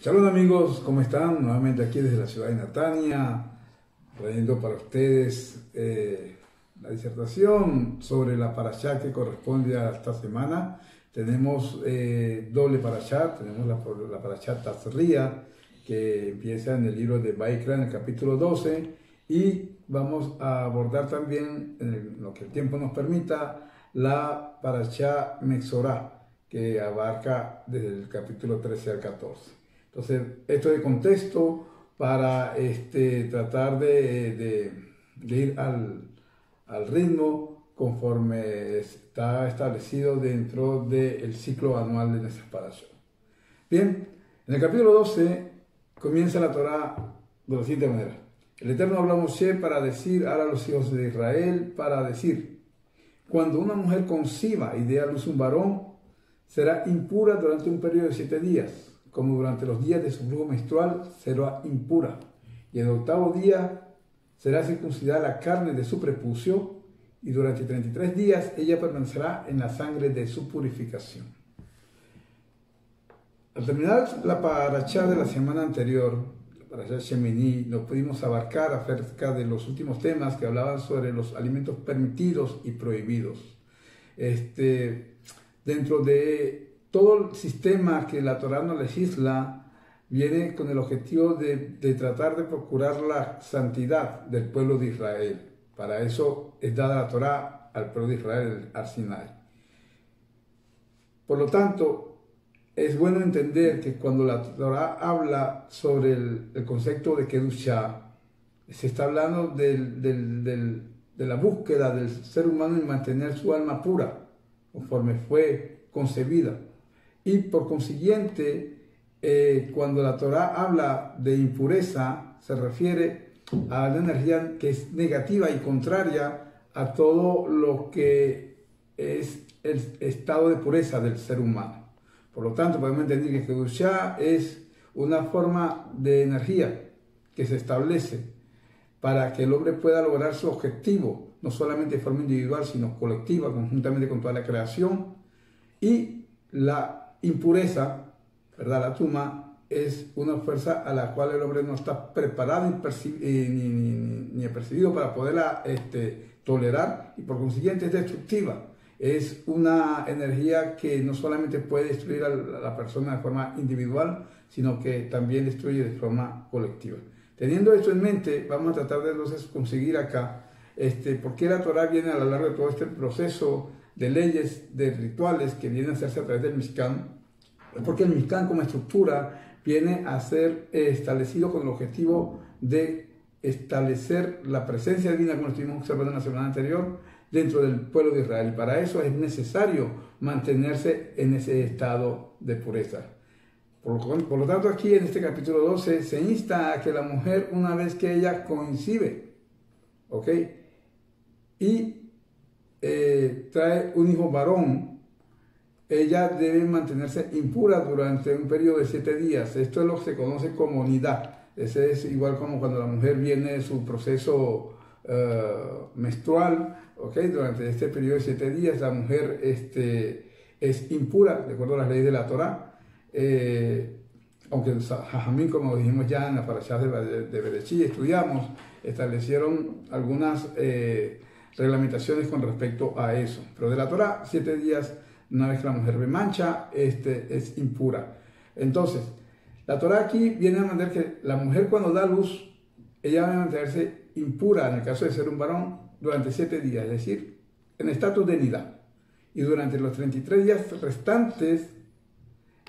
Saludos amigos, ¿cómo están? Nuevamente aquí desde la ciudad de Natania, trayendo para ustedes la disertación sobre la parashá que corresponde a esta semana. Tenemos doble parashá, tenemos la parashá Tazria, que empieza en el libro de Vaikra, en el capítulo 12, y vamos a abordar también, en lo que el tiempo nos permita, la parashá Metzorah, que abarca desde el capítulo 13 al 14. Entonces, esto de contexto para tratar de ir al ritmo conforme está establecido dentro del ciclo anual de nuestras parashá. Bien, en el capítulo 12 comienza la Torá de la siguiente manera. El Eterno habló a Moshe para decir a los hijos de Israel, para decir: cuando una mujer conciba y dé a luz un varón, será impura durante un periodo de 7 días. Como durante los días de su flujo menstrual será impura, y en el 8º día será circuncidada la carne de su prepucio, y durante 33 días ella permanecerá en la sangre de su purificación. Al terminar la parashá de la semana anterior, la parashá Shemini, nos pudimos abarcar acerca de los últimos temas que hablaban sobre los alimentos permitidos y prohibidos. Dentro de todo el sistema que la Torá nos legisla, viene con el objetivo de tratar de procurar la santidad del pueblo de Israel. Para eso es dada la Torá al pueblo de Israel, al Sinai. Por lo tanto, es bueno entender que cuando la Torá habla sobre el concepto de Kedushá, se está hablando de la búsqueda del ser humano en mantener su alma pura, conforme fue concebida. Y por consiguiente, cuando la Torá habla de impureza, se refiere a la energía que es negativa y contraria a todo lo que es el estado de pureza del ser humano. Por lo tanto, podemos entender que Kedushá es una forma de energía que se establece para que el hombre pueda lograr su objetivo, no solamente de forma individual, sino colectiva, conjuntamente con toda la creación. Y la impureza, ¿verdad? La tuma es una fuerza a la cual el hombre no está preparado ni percibido para poderla tolerar, y por consiguiente es destructiva. Es una energía que no solamente puede destruir a la persona de forma individual, sino que también destruye de forma colectiva. Teniendo esto en mente, vamos a tratar de entonces conseguir acá por qué la Torá viene a lo largo de todo este proceso de leyes, de rituales que vienen a hacerse a través del Mishkan, porque el Mishkan como estructura viene a ser establecido con el objetivo de establecer la presencia divina, como estuvimos observando en la semana anterior, dentro del pueblo de Israel, y para eso es necesario mantenerse en ese estado de pureza. Por lo tanto, aquí en este capítulo 12 se insta a que la mujer, una vez que ella concibe, ¿ok?, y trae un hijo varón, ella debe mantenerse impura durante un periodo de 7 días. Esto es lo que se conoce como nidá. Ese es igual como cuando la mujer viene de su proceso menstrual, ¿okay? Durante este periodo de 7 días la mujer es impura, de acuerdo a las leyes de la Torá. Aunque los Jajamín, como dijimos ya en la parashá de Bereshit, estudiamos, establecieron algunas reglamentaciones con respecto a eso. Pero de la Torá, 7 días, una vez que la mujer ve mancha, es impura. Entonces, la Torá aquí viene a mandar que la mujer cuando da luz, ella va a mantenerse impura, en el caso de ser un varón, durante 7 días, es decir, en estatus de nidá. Y durante los 33 días restantes,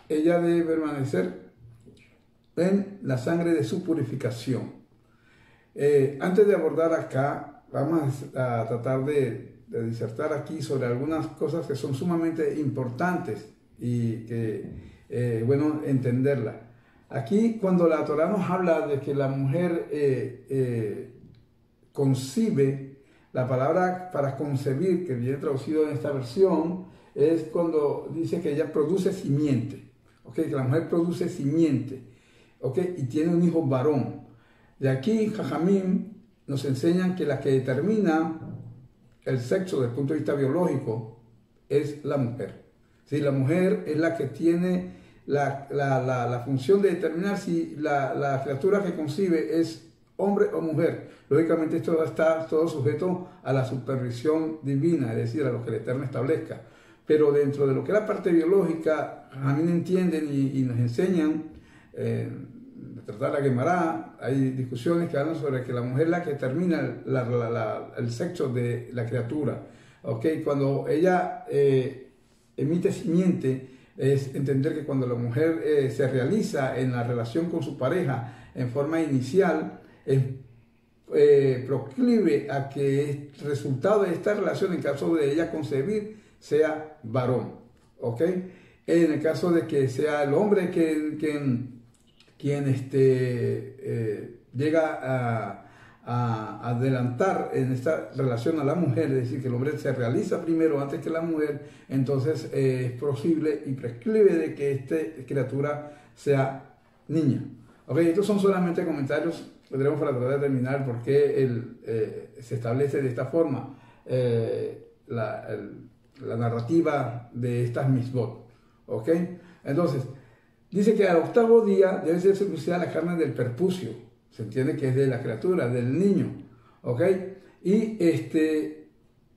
ella debe permanecer en la sangre de su purificación. Antes de abordar acá, vamos a tratar de disertar aquí sobre algunas cosas que son sumamente importantes y que es bueno entenderla. Aquí, cuando la Torá nos habla de que la mujer concibe, la palabra para concebir, que viene traducido en esta versión, es cuando dice que ella produce simiente, ¿okay? Que la mujer produce simiente, ¿okay? Y tiene un hijo varón. De aquí, Jajamim nos enseñan que la que determina el sexo desde el punto de vista biológico es la mujer. ¿Sí? La mujer es la que tiene la función de determinar si la criatura que concibe es hombre o mujer. Lógicamente esto está todo sujeto a la supervisión divina, es decir, a lo que el Eterno establezca. Pero dentro de lo que es la parte biológica, a mí no entienden y nos enseñan, tratar la Gemara, hay discusiones que hablan sobre que la mujer es la que determina el sexo de la criatura. ¿Okay? Cuando ella emite simiente, es entender que cuando la mujer se realiza en la relación con su pareja en forma inicial, es proclive a que el resultado de esta relación, en caso de ella concebir, sea varón. ¿Ok? En el caso de que sea el hombre quien llega a adelantar en esta relación a la mujer, es decir, que el hombre se realiza primero antes que la mujer, entonces es posible y prescribe de que esta criatura sea niña. Ok, estos son solamente comentarios que tenemos para tratar de determinar por qué se establece de esta forma la narrativa de estas misbot. Ok, entonces dice que al octavo día debe ser circuncidada la carne del perpucio. Se entiende que es de la criatura, del niño. ¿Ok? Y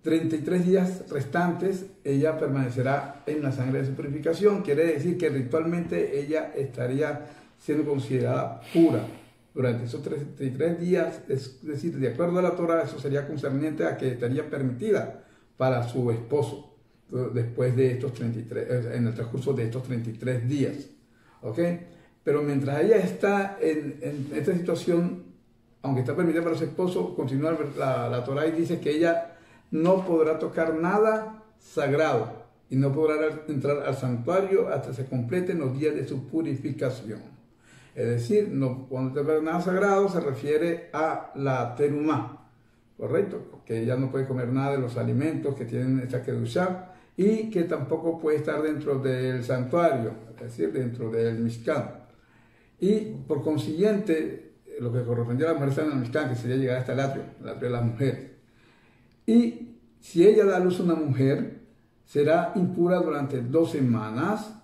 33 días restantes ella permanecerá en la sangre de su purificación. Quiere decir que ritualmente ella estaría siendo considerada pura durante esos 33 días. Es decir, de acuerdo a la Torah, eso sería concerniente a que estaría permitida para su esposo después de estos 33, en el transcurso de estos 33 días. ¿Ok? Pero mientras ella está en esta situación, aunque está permitida para su esposo, continúa la Torah y dice que ella no podrá tocar nada sagrado y no podrá entrar al santuario hasta se completen los días de su purificación. Es decir, cuando te nada sagrado se refiere a la terumá, ¿correcto? Porque ella no puede comer nada de los alimentos que tienen esta kedushá y que tampoco puede estar dentro del santuario, es decir, dentro del Mishkan. Y por consiguiente, lo que correspondía a la mujer está en el Mishkan, que sería llegar hasta el atrio de las mujeres. Y si ella da a luz a una mujer, será impura durante 2 semanas,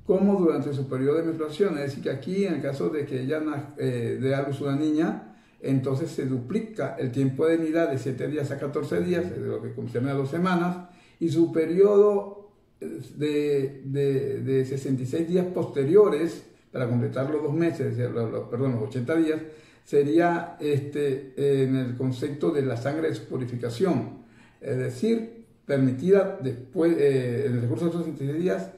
como durante su periodo de menstruación. Es decir, que aquí, en el caso de que ella dé a luz a una niña, entonces se duplica el tiempo de nidad de 7 días a 14 días, de lo que concierne a 2 semanas, y su periodo de 66 días posteriores, para completar los 2 meses, los 80 días, sería en el concepto de la sangre de su purificación, es decir, permitida después, en el recurso de estos 66 días,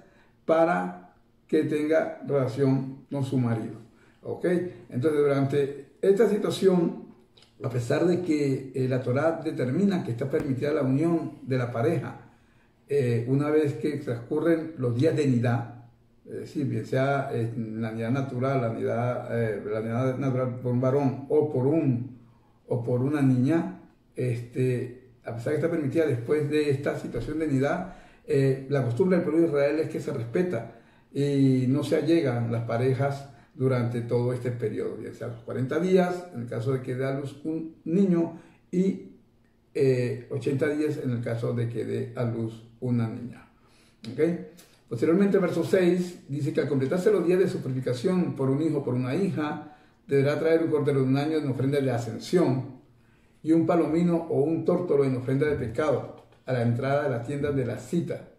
para que tenga relación con su marido. ¿Ok? Entonces, durante esta situación, a pesar de que la Torá determina que está permitida la unión de la pareja, una vez que transcurren los días de nidá, es decir, bien sea la nidad natural, la nidad natural por un varón o por una niña, a pesar de que está permitida después de esta situación de nidá, la costumbre del pueblo de Israel es que se respeta y no se allegan las parejas durante todo este periodo, bien sea los 40 días, en el caso de que dé a luz un niño, y 80 días en el caso de que dé a luz una niña. ¿Okay? Posteriormente, verso 6, dice que al completarse los días de su purificación por un hijo o por una hija, deberá traer un cordero de 1 año en ofrenda de ascensión y un palomino o un tórtolo en ofrenda de pecado a la entrada de la tienda de la cita.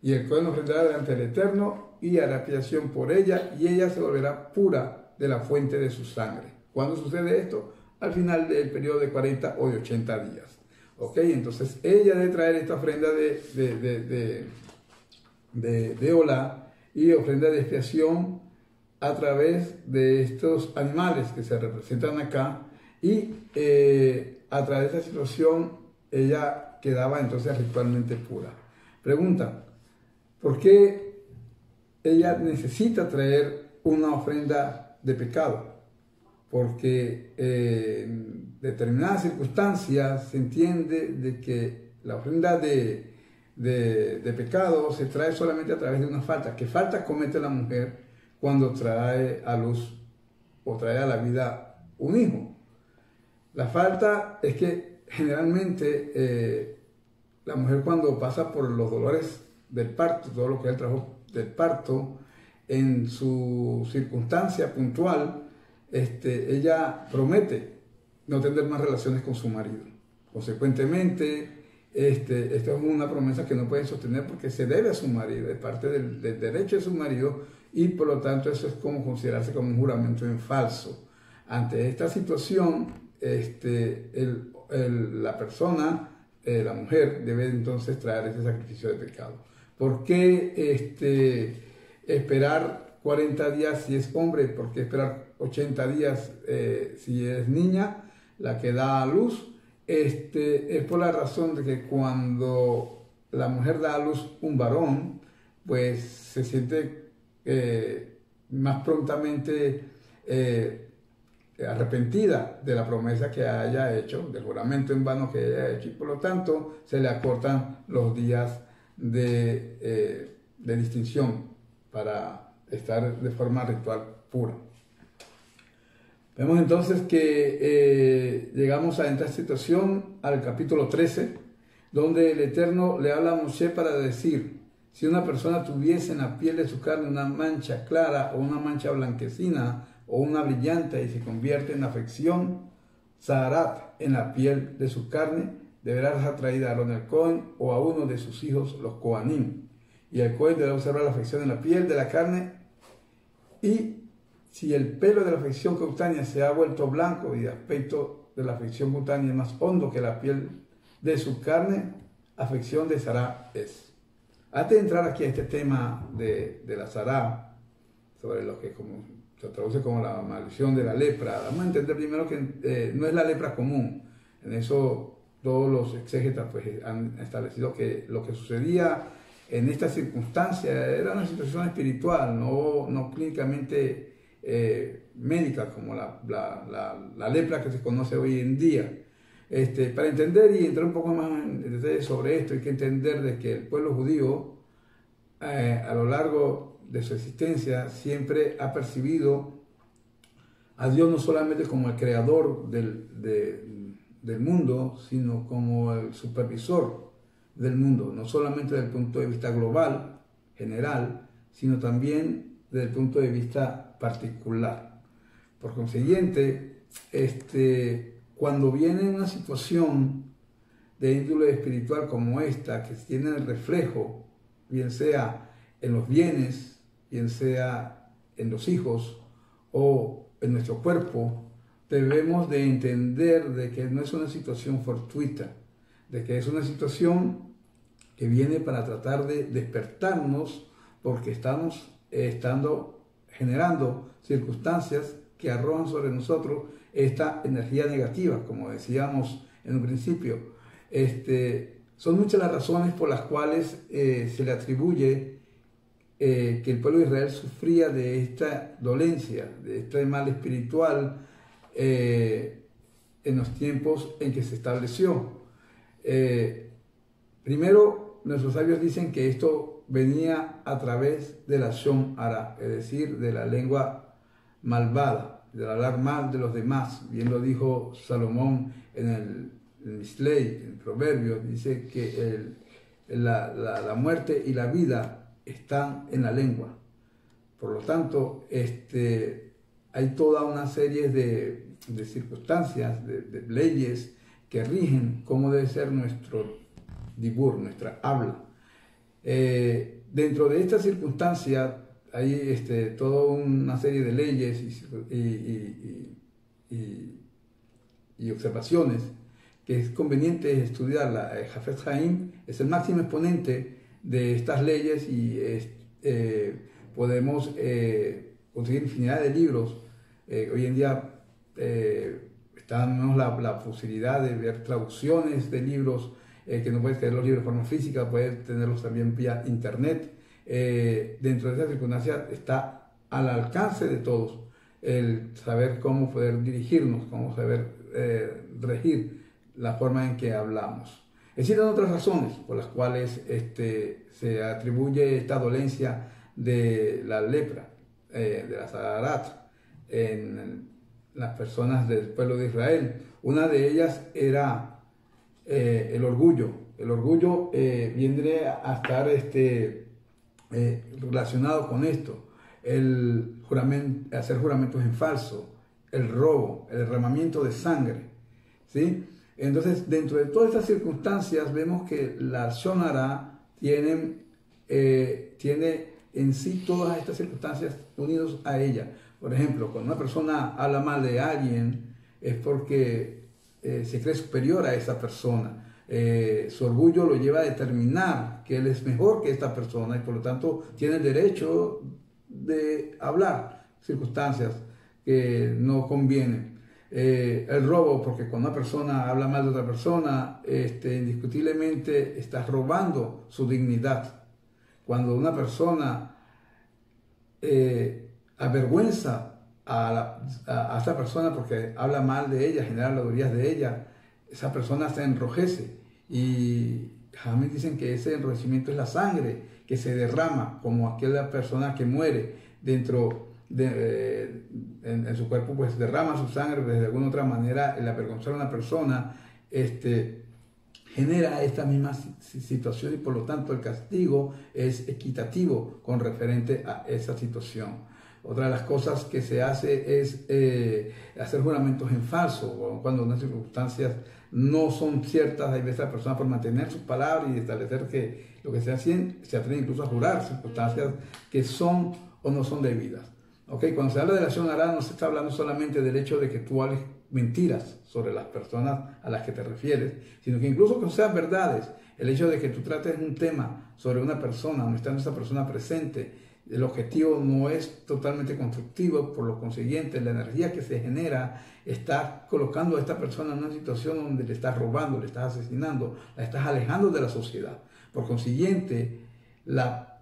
Y el Cohen ofrendará delante del Eterno y hará expiación por ella, y ella se volverá pura de la fuente de su sangre. ¿Cuándo sucede esto? Al final del periodo de 40 o de 80 días. ¿Ok? Entonces ella debe traer esta ofrenda de Olá y ofrenda de expiación a través de estos animales que se representan acá, y a través de esta situación ella quedaba entonces ritualmente pura. Pregunta: ¿por qué ella necesita traer una ofrenda de pecado? Porque en determinadas circunstancias se entiende de que la ofrenda de pecado se trae solamente a través de una falta. ¿Qué falta comete la mujer cuando trae a luz o trae a la vida un hijo? La falta es que generalmente la mujer, cuando pasa por los dolores del parto, todo lo que es el trabajo del parto, en su circunstancia puntual, ella promete no tener más relaciones con su marido. Consecuentemente, esta es una promesa que no puede sostener porque se debe a su marido, es parte del derecho de su marido, y por lo tanto eso es como considerarse como un juramento en falso. Ante esta situación, la persona, la mujer, debe entonces traer ese sacrificio de pecado. ¿Por qué esperar 40 días si es hombre? ¿Por qué esperar 80 días si es niña, la que da a luz? Es por la razón de que cuando la mujer da a luz un varón, pues se siente más prontamente arrepentida de la promesa que haya hecho, del juramento en vano que haya hecho, y por lo tanto se le acortan los días de distinción para estar de forma ritual pura. Vemos entonces que llegamos a esta situación al capítulo 13, donde el Eterno le habla a Moshe para decir: si una persona tuviese en la piel de su carne una mancha clara o una mancha blanquecina o una brillante y se convierte en afección, Zaharat, en la piel de su carne, deberá ser traída a Aarón el Cohen o a uno de sus hijos, los Cohanim. Y el Cohen deberá observar la afección en la piel de la carne, y si el pelo de la afección cutánea se ha vuelto blanco y el aspecto de la afección cutánea es más hondo que la piel de su carne, afección de Sará es. Antes de entrar aquí a este tema de la Sará, sobre lo que se traduce como la maldición de la lepra, vamos a entender primero que no es la lepra común. En eso todos los exégetas pues, han establecido que lo que sucedía en esta circunstancia era una situación espiritual, no clínicamente médica como la lepra que se conoce hoy en día. Para entender y entrar un poco más en detalle sobre esto, hay que entender de que el pueblo judío a lo largo de su existencia siempre ha percibido a Dios no solamente como el creador del mundo, sino como el supervisor del mundo, no solamente desde el punto de vista global, general, sino también desde el punto de vista particular. Por consiguiente, cuando viene una situación de índole espiritual como esta, que tiene el reflejo, bien sea en los bienes, bien sea en los hijos o en nuestro cuerpo, debemos de entender de que no es una situación fortuita, de que es una situación que viene para tratar de despertarnos, porque estamos generando circunstancias que arrojan sobre nosotros esta energía negativa, como decíamos en un principio. Son muchas las razones por las cuales se le atribuye que el pueblo de Israel sufría de esta dolencia, de este mal espiritual en los tiempos en que se estableció. Primero, nuestros sabios dicen que esto venía a través de la Shon Hara, es decir, de la lengua malvada, del hablar mal de los demás. Bien lo dijo Salomón en el Misley, en Proverbios, dice que la muerte y la vida están en la lengua. Por lo tanto, hay toda una serie de circunstancias, de leyes que rigen cómo debe ser nuestro dibur, nuestra habla. Dentro de esta circunstancia hay toda una serie de leyes y observaciones que es conveniente estudiarla. Hafez Haim es el máximo exponente de estas leyes y podemos conseguir infinidad de libros. Hoy en día tenemos la posibilidad de ver traducciones de libros, que no puedes tener los libros de forma física, puedes tenerlos también vía internet. Dentro de esa circunstancia está al alcance de todos el saber cómo poder dirigirnos, cómo saber regir la forma en que hablamos. Existen otras razones por las cuales se atribuye esta dolencia de la lepra, de la Zaharat, en las personas del pueblo de Israel. Una de ellas era el orgullo. El orgullo viene a estar relacionado con esto. el juramento, hacer juramentos en falso, el robo, el derramamiento de sangre, ¿sí? Entonces, dentro de todas estas circunstancias, vemos que la Lashon Hara tiene en sí todas estas circunstancias unidos a ella. Por ejemplo, cuando una persona habla mal de alguien, es porque se cree superior a esa persona. Su orgullo lo lleva a determinar que él es mejor que esta persona y por lo tanto tiene el derecho de hablar circunstancias que no convienen. El robo, porque cuando una persona habla mal de otra persona, indiscutiblemente está robando su dignidad. Cuando una persona avergüenza a esta persona porque habla mal de ella, genera habladurías de ella, esa persona se enrojece y jamás dicen que ese enrojecimiento es la sangre que se derrama, como aquella persona que muere dentro en su cuerpo, pues derrama su sangre, pues de alguna otra manera el avergonzar a una persona genera esta misma situación y por lo tanto el castigo es equitativo con referente a esa situación. Otra de las cosas que se hace es hacer juramentos en falso, cuando unas circunstancias no son ciertas, hay veces la persona por mantener sus palabras y establecer que lo que se hace, se atreve incluso a jurar circunstancias que son o no son debidas. ¿Okay? Cuando se habla de la Lashon Hara no se está hablando solamente del hecho de que tú hables mentiras sobre las personas a las que te refieres, sino que incluso que sean verdades, el hecho de que tú trates un tema sobre una persona, no estando esa persona presente, el objetivo no es totalmente constructivo, por lo consiguiente la energía que se genera está colocando a esta persona en una situación donde le estás robando, le estás asesinando, la estás alejando de la sociedad. Por consiguiente, la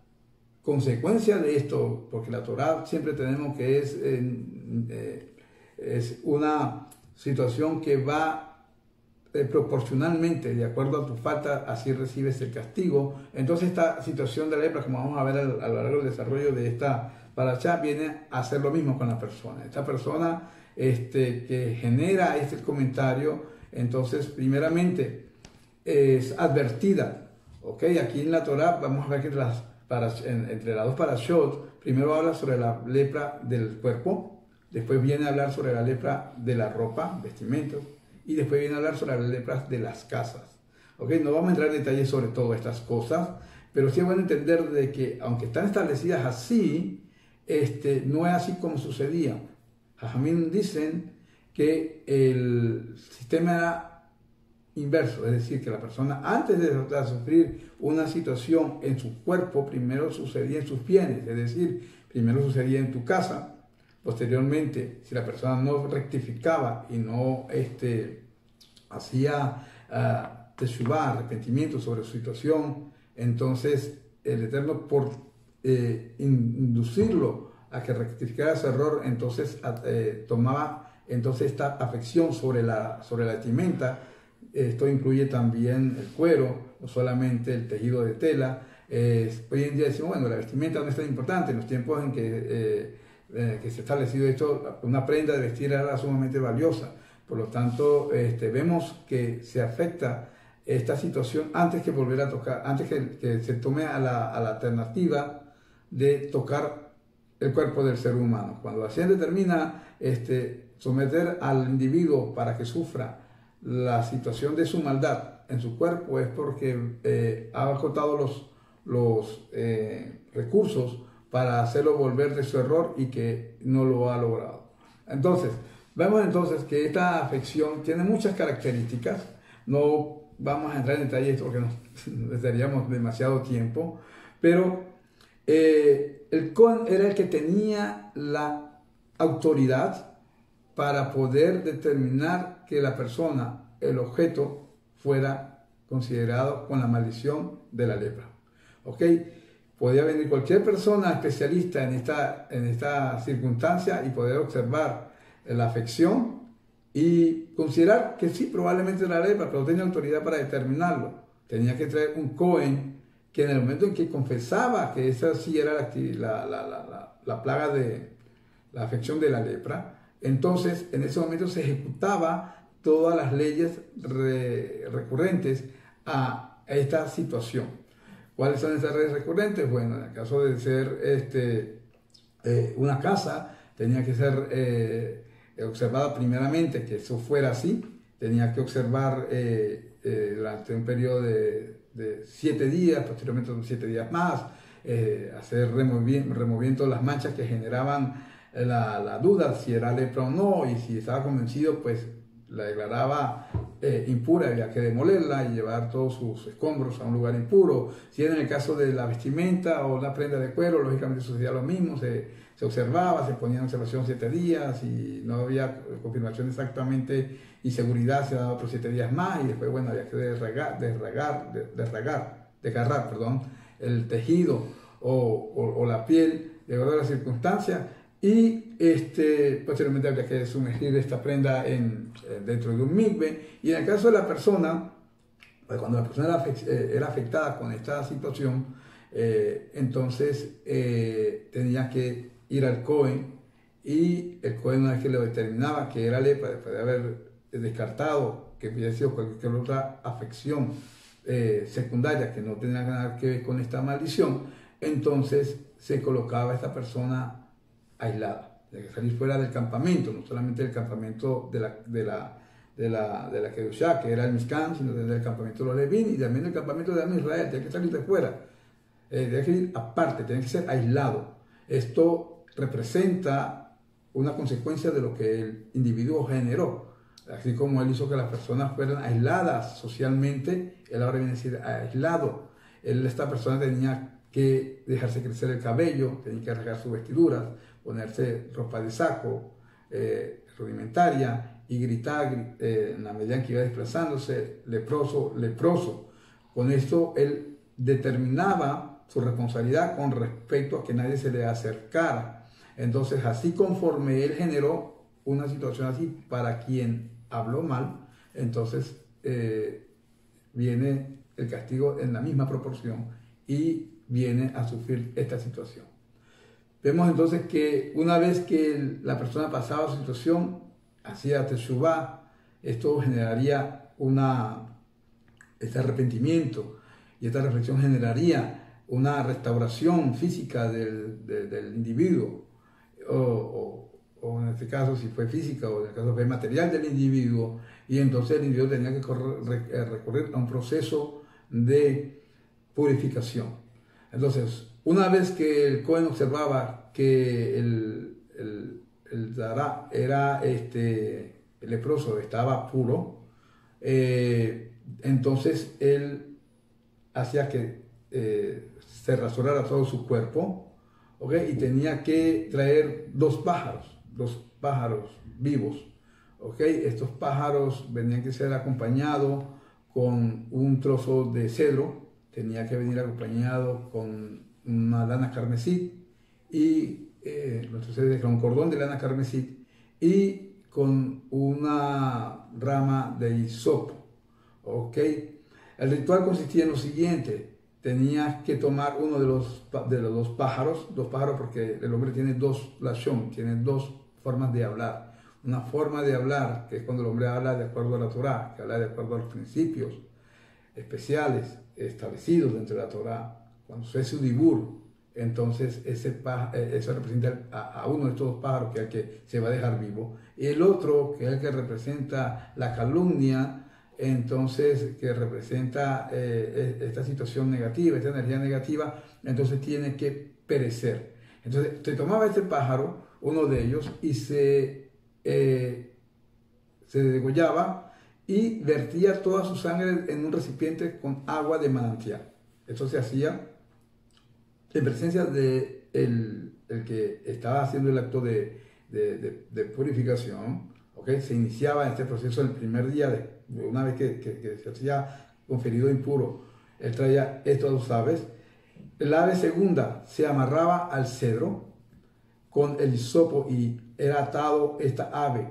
consecuencia de esto, porque la Torá siempre tenemos que es una situación que va proporcionalmente, de acuerdo a tu falta, así recibes el castigo. Entonces esta situación de la lepra, como vamos a ver a lo largo del desarrollo de esta parashá, viene a hacer lo mismo con la persona. Esta persona que genera este comentario, entonces primeramente es advertida. ¿Okay? Aquí en la Torá vamos a ver que entre las dos parashot, primero habla sobre la lepra del cuerpo, después viene a hablar sobre la lepra de la ropa, vestimentos, y después viene a hablar sobre las lepras de las casas. ¿Okay? No vamos a entrar en detalles sobre todas estas cosas, pero sí es bueno entender de que, aunque están establecidas así, no es así como sucedía. Jajamín dicen que el sistema era inverso, es decir, que la persona antes de sufrir una situación en su cuerpo, primero sucedía en sus bienes, es decir, primero sucedía en tu casa. Posteriormente, si la persona no rectificaba y no hacía teshuvá, arrepentimiento sobre su situación, entonces el Eterno, por inducirlo a que rectificara ese error, entonces tomaba esta afección sobre la vestimenta. Esto incluye también el cuero, no solamente el tejido de tela. Hoy en día decimos, bueno, la vestimenta no es tan importante. En los tiempos en que se ha establecido esto, una prenda de vestir era sumamente valiosa. Por lo tanto, vemos que se afecta esta situación antes que volver a tocar, antes que se tome a la alternativa de tocar el cuerpo del ser humano. Cuando la ciencia determina someter al individuo para que sufra la situación de su maldad en su cuerpo, es porque ha agotado los recursos para hacerlo volver de su error y que no lo ha logrado. Entonces, vemos entonces que esta afección tiene muchas características. No vamos a entrar en detalles porque nos daríamos demasiado tiempo, pero el Cohen era el que tenía la autoridad para poder determinar que la persona, el objeto, fuera considerado con la maldición de la lepra. ¿Ok? Podía venir cualquier persona especialista en esta circunstancia y poder observar la afección y considerar que sí, probablemente era la lepra, pero no tenía autoridad para determinarlo. Tenía que traer un Cohen que en el momento en que confesaba que esa sí era la plaga de la afección de la lepra, entonces en ese momento se ejecutaba todas las leyes recurrentes a esta situación. ¿Cuáles son esas leyes recurrentes? Bueno, en el caso de ser una casa tenía que ser observada primeramente, que eso fuera así, tenía que observar durante un periodo de 7 días, posteriormente 7 días más, hacer removiendo las manchas que generaban la duda si era lepra o no, y si estaba convencido, pues la declaraba impura, había que demolerla y llevar todos sus escombros a un lugar impuro. Si era en el caso de la vestimenta o la prenda de cuero, lógicamente sucedía lo mismo, se observaba, se ponía en observación 7 días y no había confirmación exactamente y seguridad, se daba otros 7 días más y después, bueno, había que desgarrar, perdón, el tejido o la piel de acuerdo a las circunstancias y posteriormente habría que sumergir esta prenda dentro de un mikve. Y en el caso de la persona, pues cuando la persona era afectada con esta situación, entonces tenía que ir al Cohen, y el Cohen, una vez que lo determinaba que era lepra, después de haber descartado que hubiera sido cualquier otra afección secundaria que no tenía nada que ver con esta maldición, entonces se colocaba a esta persona aislada, de que salir fuera del campamento, no solamente del campamento de la Kedushá, que era el Mishkan, sino desde el campamento de los Levín y también del campamento de Israel. Tiene que salir de fuera, tiene que ir aparte, tiene que ser aislado. Esto representa una consecuencia de lo que el individuo generó. Así como él hizo que las personas fueran aisladas socialmente, él ahora viene a decir aislado. Esta persona tenía que dejarse crecer el cabello, tenía que rasgar sus vestiduras, ponerse ropa de saco, rudimentaria, y gritar en la medida en que iba desplazándose, leproso, leproso. Con esto él determinaba su responsabilidad con respecto a que nadie se le acercara. Entonces, así conforme él generó una situación así para quien habló mal, entonces viene el castigo en la misma proporción y viene a sufrir esta situación. Vemos entonces que una vez que la persona pasaba su situación, hacía teshuvá, esto generaría este arrepentimiento, y esta reflexión generaría una restauración física del individuo, o en este caso si fue física, o en el caso fue material del individuo, y entonces el individuo tenía que recurrir a un proceso de purificación. Entonces, una vez que el Cohen observaba que el Zara era el leproso, estaba puro, entonces él hacía que se rasurara todo su cuerpo, ¿okay? Y tenía que traer dos pájaros vivos, ¿okay? Estos pájaros venían que ser acompañados con un trozo de cedro, tenía que venir acompañado con una lana carmesí y un cordón de lana carmesí y con una rama de hisopo, ¿ok? El ritual consistía en lo siguiente: tenías que tomar uno de los dos pájaros porque el hombre tiene dos lashon, tiene dos formas de hablar. Una forma de hablar, que es cuando el hombre habla de acuerdo a la Torá, que habla de acuerdo a los principios especiales establecidos dentro de la Torá. Cuando se hace un dibur, entonces eso representa a uno de estos dos pájaros, que es el que se va a dejar vivo, y el otro, que es el que representa la calumnia, entonces que representa esta situación negativa, esta energía negativa, entonces tiene que perecer. Entonces se tomaba este pájaro, uno de ellos, y se degollaba y vertía toda su sangre en un recipiente con agua de manantial. Esto se hacía en presencia de el que estaba haciendo el acto de purificación, ¿okay? Se iniciaba este proceso el primer día, una vez que se hacía conferido impuro, él traía estas dos aves. La ave segunda se amarraba al cedro con el hisopo y era atado esta ave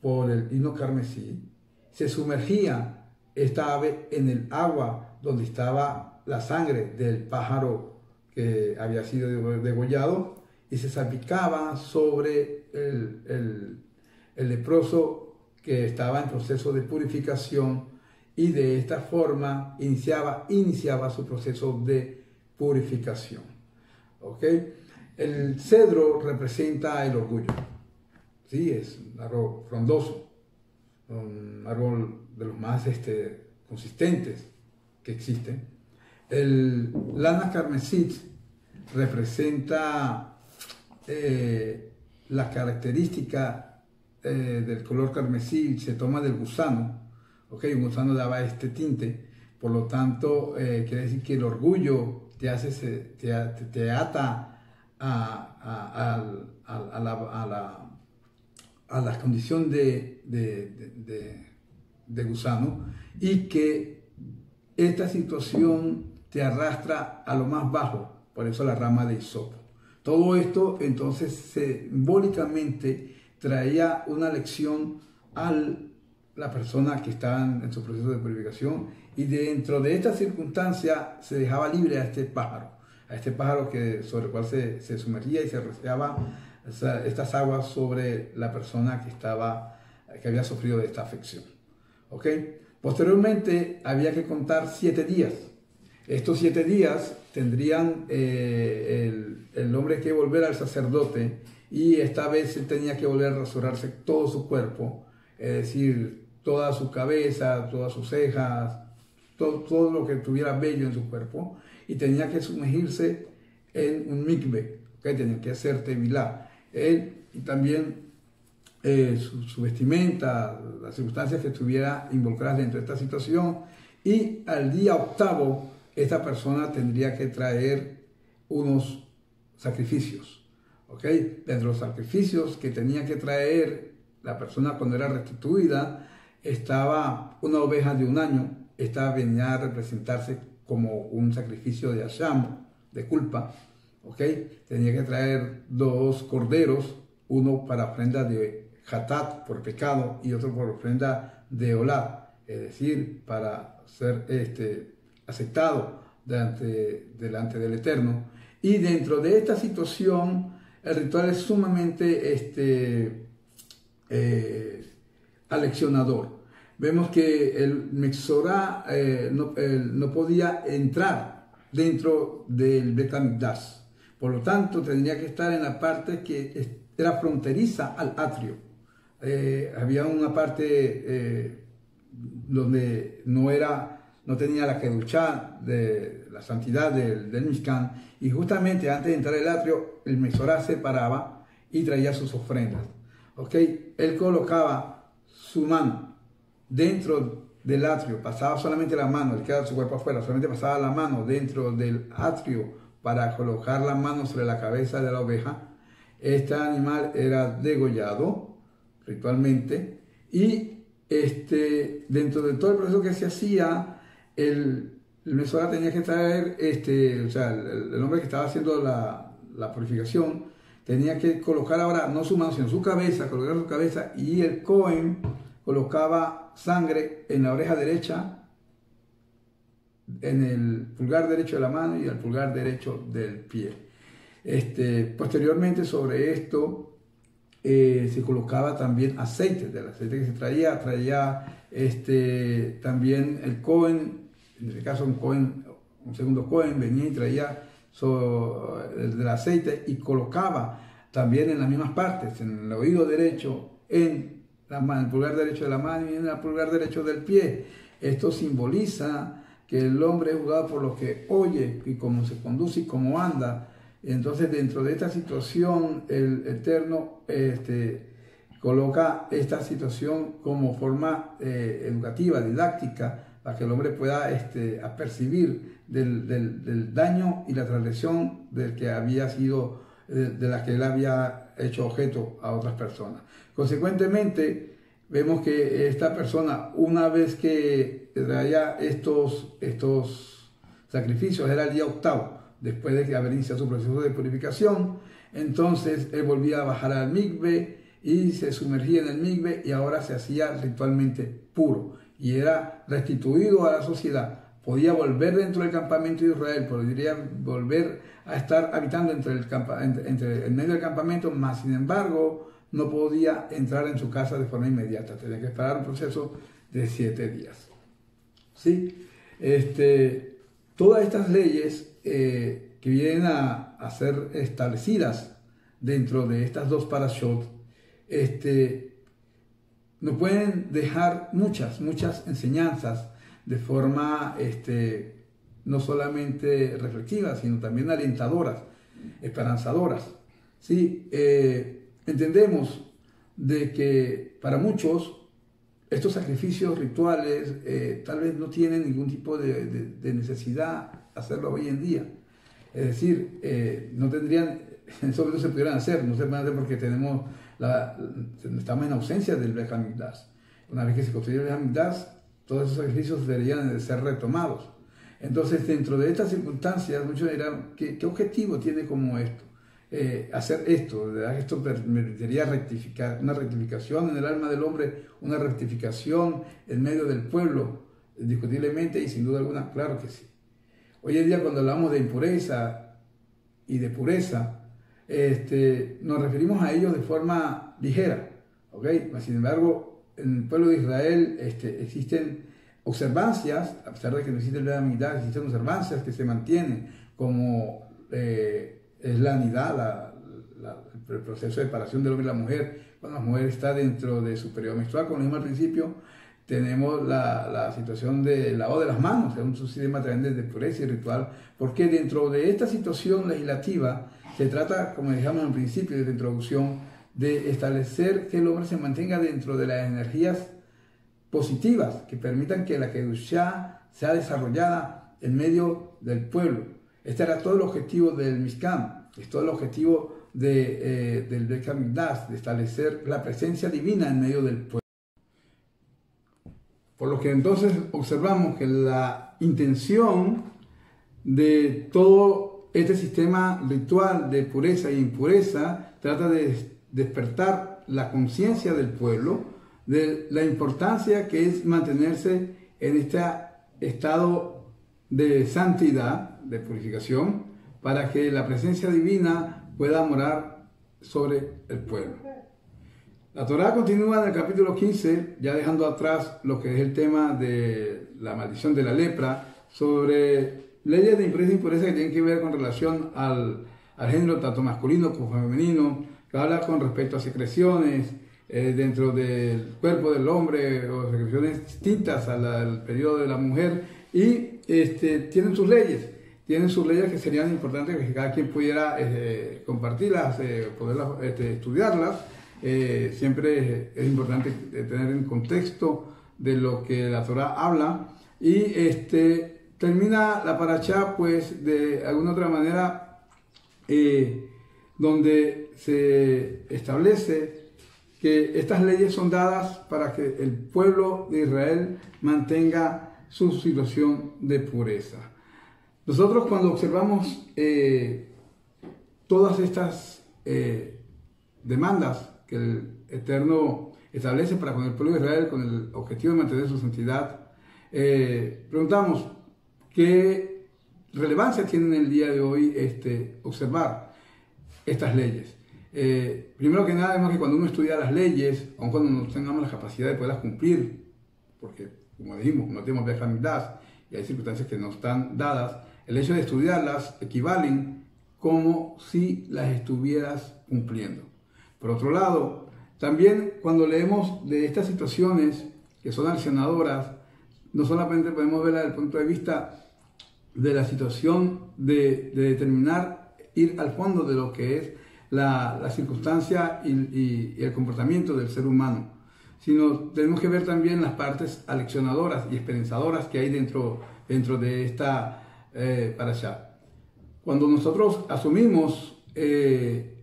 por el hino carmesí. Se sumergía esta ave en el agua donde estaba la sangre del pájaro que había sido degollado y se salpicaba sobre el leproso que estaba en proceso de purificación, y de esta forma iniciaba su proceso de purificación. ¿Okay? El cedro representa el orgullo, ¿sí? Es un árbol frondoso, un árbol de los más consistentes que existen. El lana carmesit representa la característica del color carmesí, se toma del gusano, ¿okay? Un gusano daba este tinte, por lo tanto quiere decir que el orgullo te ata a la condición de gusano, y que esta situación te arrastra a lo más bajo, por eso la rama de hisopo. Todo esto entonces simbólicamente traía una lección a la persona que estaba en su proceso de purificación, y dentro de esta circunstancia se dejaba libre a este pájaro sobre el cual se sumergía y se rociaba estas aguas sobre la persona que había sufrido de esta afección. ¿Okay? Posteriormente había que contar 7 días. Estos 7 días tendrían el hombre que volver al sacerdote, y esta vez él tenía que volver a rasurarse todo su cuerpo, es decir, toda su cabeza, todas sus cejas, todo lo que tuviera vello en su cuerpo, y tenía que sumergirse en un mikve, ¿okay? Tenía que hacer tevilá. Él y también su vestimenta, las circunstancias que estuviera involucradas dentro de esta situación, y al día 8º esta persona tendría que traer unos sacrificios, ¿okay? Dentro de los sacrificios que tenía que traer la persona cuando era restituida estaba una oveja de 1 año. Esta venía a representarse como un sacrificio de Hashem, de culpa, ¿okay? Tenía que traer 2 corderos, uno para ofrenda de Hatat, por pecado, y otro por ofrenda de Olá, es decir, para ser aceptado delante del Eterno. Y dentro de esta situación, el ritual es sumamente aleccionador. Vemos que el Mexorá no podía entrar dentro del Bet HaMikdash, por lo tanto tendría que estar en la parte que era fronteriza al atrio. Había una parte donde no tenía la kedushá de la santidad del Mishkan, y justamente antes de entrar el atrio, el Mexorá se paraba y traía sus ofrendas. ¿Okay? Él colocaba su mano dentro del atrio, pasaba solamente la mano, él quedaba su cuerpo afuera, solamente pasaba la mano dentro del atrio para colocar la mano sobre la cabeza de la oveja. Este animal era degollado ritualmente, y dentro de todo el proceso que se hacía, el Mexorá tenía que traer, el hombre que estaba haciendo la purificación tenía que colocar ahora no su mano sino su cabeza, colocar su cabeza, y el Cohen colocaba sangre en la oreja derecha, en el pulgar derecho de la mano y el pulgar derecho del pie. Posteriormente sobre esto se colocaba también aceite, del aceite que se traía también el Cohen, en este caso un segundo Cohen venía y traía el aceite y colocaba también en las mismas partes, en el oído derecho, en el pulgar derecho de la mano y en el pulgar derecho del pie. Esto simboliza que el hombre es juzgado por lo que oye y cómo se conduce y cómo anda. Entonces, dentro de esta situación, el Eterno coloca esta situación como forma educativa, didáctica, para que el hombre pueda apercibir del daño y la transgresión del que había sido, de la que él había hecho objeto a otras personas. Consecuentemente, vemos que esta persona, una vez que traía estos sacrificios, era el día 8º, después de haber iniciado su proceso de purificación, entonces él volvía a bajar al mikve y se sumergía en el mikve, y ahora se hacía ritualmente puro y era restituido a la sociedad. Podía volver dentro del campamento de Israel, podría volver a estar habitando en medio del campamento, mas sin embargo no podía entrar en su casa de forma inmediata, tenía que esperar un proceso de 7 días. ¿Sí? Todas estas leyes que vienen a a ser establecidas dentro de estas dos parashot, nos pueden dejar muchas enseñanzas de forma no solamente reflexivas, sino también alentadoras, esperanzadoras. ¿Sí? Entendemos de que para muchos estos sacrificios rituales tal vez no tienen ningún tipo de necesidad hacerlo hoy en día. Es decir, no tendrían, eso no se pudieran hacer, no se pueden hacer porque estamos en ausencia del Beit HaMikdash. Una vez que se construye el Beit HaMikdash, todos esos sacrificios deberían de ser retomados. Entonces, dentro de estas circunstancias, muchos dirán, ¿qué objetivo tiene como esto? Hacer esto, ¿verdad? Esto permitiría rectificar, una rectificación en el alma del hombre, una rectificación en medio del pueblo, indiscutiblemente y sin duda alguna, claro que sí. Hoy en día cuando hablamos de impureza y de pureza, nos referimos a ellos de forma ligera, ¿ok? Sin embargo, en el pueblo de Israel existen observancias, a pesar de que no existe el Beit HaMikdash, existen observancias que se mantienen como es la anidad, el proceso de separación del hombre y la mujer. Cuando la mujer está dentro de su periodo menstrual, como dijimos al principio, tenemos la situación del lavado de las manos, es un sistema también de pureza y ritual, porque dentro de esta situación legislativa se trata, como dijimos al principio de la introducción, de establecer que el hombre se mantenga dentro de las energías positivas que permitan que la Kedushá sea desarrollada en medio del pueblo. Este era todo el objetivo del Mishkan, es todo el objetivo del Beit HaMikdash, de establecer la presencia divina en medio del pueblo. Por lo que entonces observamos que la intención de todo este sistema ritual de pureza e impureza trata de despertar la conciencia del pueblo de la importancia que es mantenerse en este estado de santidad, de purificación, para que la presencia divina pueda morar sobre el pueblo. La Torá continúa en el capítulo 15, ya dejando atrás lo que es el tema de la maldición de la lepra, sobre leyes de impureza e impureza que tienen que ver con relación al género tanto masculino como femenino, que habla con respecto a secreciones dentro del cuerpo del hombre o secreciones distintas al periodo de la mujer, y tienen sus leyes. Tienen sus leyes que serían importantes que cada quien pudiera compartirlas, poderlas estudiarlas. Siempre es importante tener en contexto de lo que la Torá habla. Y termina la parashá, pues, de alguna otra manera, donde se establece que estas leyes son dadas para que el pueblo de Israel mantenga su situación de pureza. Nosotros cuando observamos todas estas demandas que el Eterno establece para con el pueblo de Israel con el objetivo de mantener su santidad, preguntamos qué relevancia tiene en el día de hoy observar estas leyes. Primero que nada, vemos que cuando uno estudia las leyes, aun cuando no tengamos la capacidad de poderlas cumplir, porque como dijimos, no tenemos Beit HaMikdash y hay circunstancias que no están dadas, el hecho de estudiarlas equivalen como si las estuvieras cumpliendo. Por otro lado, también cuando leemos de estas situaciones que son aleccionadoras, no solamente podemos verla desde el punto de vista de la situación de determinar, ir al fondo de lo que es la circunstancia y el comportamiento del ser humano, sino tenemos que ver también las partes aleccionadoras y esperanzadoras que hay dentro de esta parashá. Cuando nosotros asumimos que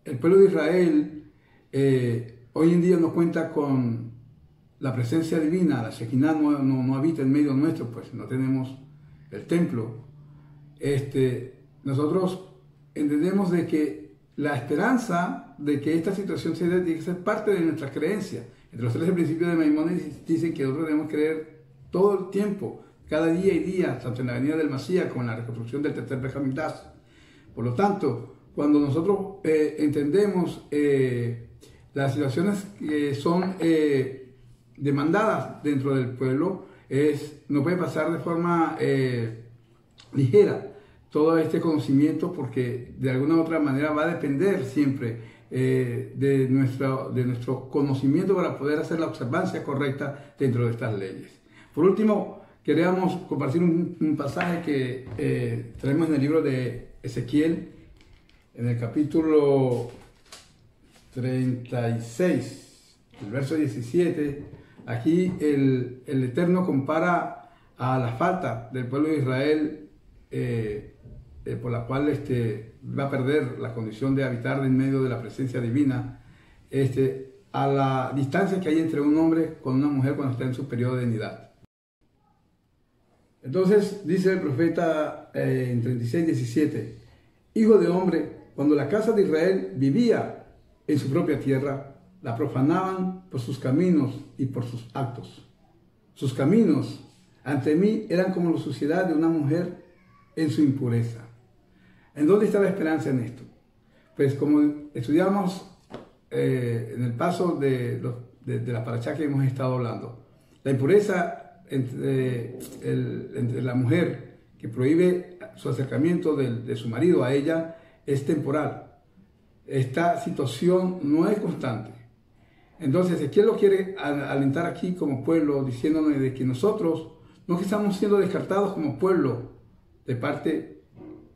el pueblo de Israel hoy en día no cuenta con la presencia divina, la Shekinah no habita en medio nuestro, pues no tenemos el templo, nosotros entendemos de que la esperanza de que esta situación se dé tiene que ser parte de nuestra creencia. Entre los 13 principios de Maimónides dicen que nosotros debemos creer todo el tiempo, cada día y día, tanto en la venida del Masías como en la reconstrucción del tercer Beit HaMikdash. Por lo tanto, cuando nosotros entendemos las situaciones que son demandadas dentro del pueblo, no puede pasar de forma ligera. todo este conocimiento, porque de alguna u otra manera va a depender siempre de nuestro conocimiento para poder hacer la observancia correcta dentro de estas leyes. Por último, queríamos compartir un pasaje que traemos en el libro de Ezequiel, en el capítulo 36, el verso 17. Aquí el Eterno compara a la falta del pueblo de Israel, por la cual va a perder la condición de habitar en medio de la presencia divina, a la distancia que hay entre un hombre con una mujer cuando está en su periodo de nidad. Entonces dice el profeta en 36:17, hijo de hombre, cuando la casa de Israel vivía en su propia tierra, la profanaban por sus caminos y por sus actos. Sus caminos ante mí eran como la suciedad de una mujer en su impureza. ¿En dónde está la esperanza en esto? Pues como estudiamos en el paso de la parashá que hemos estado hablando, la impureza entre la mujer que prohíbe su acercamiento de su marido a ella es temporal. Esta situación no es constante. Entonces, Ezequiel lo quiere alentar aquí como pueblo, diciéndome de que nosotros no que estamos siendo descartados como pueblo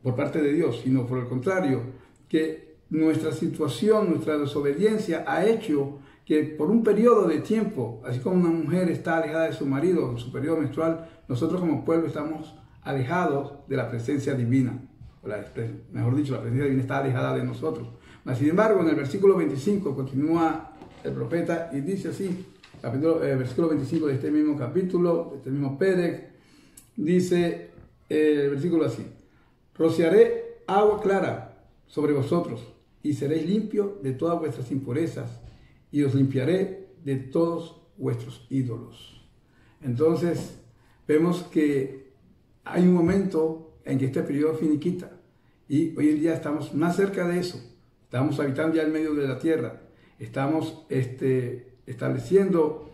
por parte de Dios, sino por el contrario, que nuestra situación, nuestra desobediencia ha hecho que por un periodo de tiempo, así como una mujer está alejada de su marido en su periodo menstrual, nosotros como pueblo estamos alejados de la presencia divina. Mejor dicho, la presencia divina está alejada de nosotros. Mas, sin embargo, en el versículo 25 continúa el profeta y dice así, versículo 25 de este mismo capítulo, de este mismo Perec, dice el versículo así: rociaré agua clara sobre vosotros y seréis limpios de todas vuestras impurezas y os limpiaré de todos vuestros ídolos. Entonces vemos que hay un momento en que este periodo finiquita y hoy en día estamos más cerca de eso. Estamos habitando ya en medio de la tierra, estamos estableciendo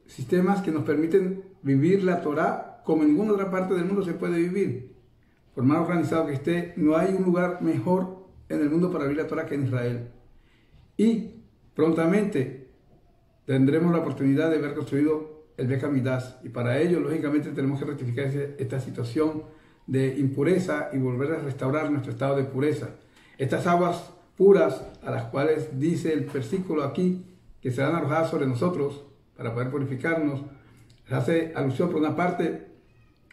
sistemas que nos permiten vivir la Torá como en ninguna otra parte del mundo se puede vivir. Por más organizado que esté, no hay un lugar mejor en el mundo para vivir la Torá que en Israel. Y prontamente tendremos la oportunidad de ver construido el Bet Hamikdash, y para ello, lógicamente, tenemos que rectificar esta situación de impureza y volver a restaurar nuestro estado de pureza. Estas aguas puras, a las cuales dice el versículo aquí, que serán arrojadas sobre nosotros para poder purificarnos, hace alusión por una parte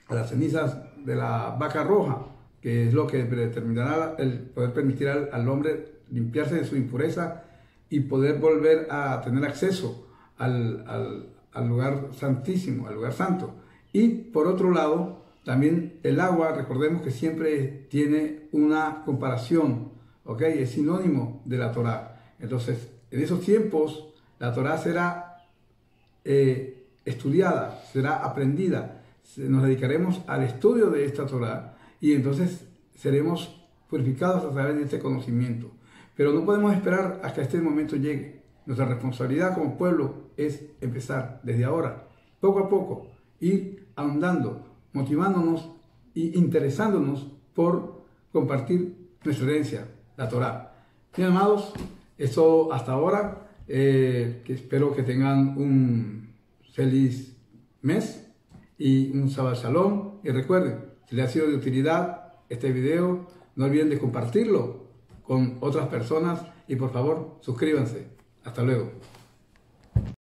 a las cenizas de la vaca roja, que es lo que determinará el poder permitir al hombre limpiarse de su impureza y poder volver a tener acceso al lugar santísimo, al lugar santo. Y por otro lado, también el agua, recordemos que siempre tiene una comparación, ¿ok? Es sinónimo de la Torá. Entonces, en esos tiempos, la Torá será estudiada, será aprendida. Nos dedicaremos al estudio de esta Torá y entonces seremos purificados a través de este conocimiento. Pero no podemos esperar hasta que este momento llegue. Nuestra responsabilidad como pueblo es empezar desde ahora, poco a poco, ir ahondando, motivándonos e interesándonos por compartir nuestra herencia, la Torá. Bien, amados, eso hasta ahora. Que espero que tengan un feliz mes y un Shabbat Shalom. Y recuerden, si les ha sido de utilidad este video, no olviden de compartirlo con otras personas y por favor suscríbanse. Hasta luego.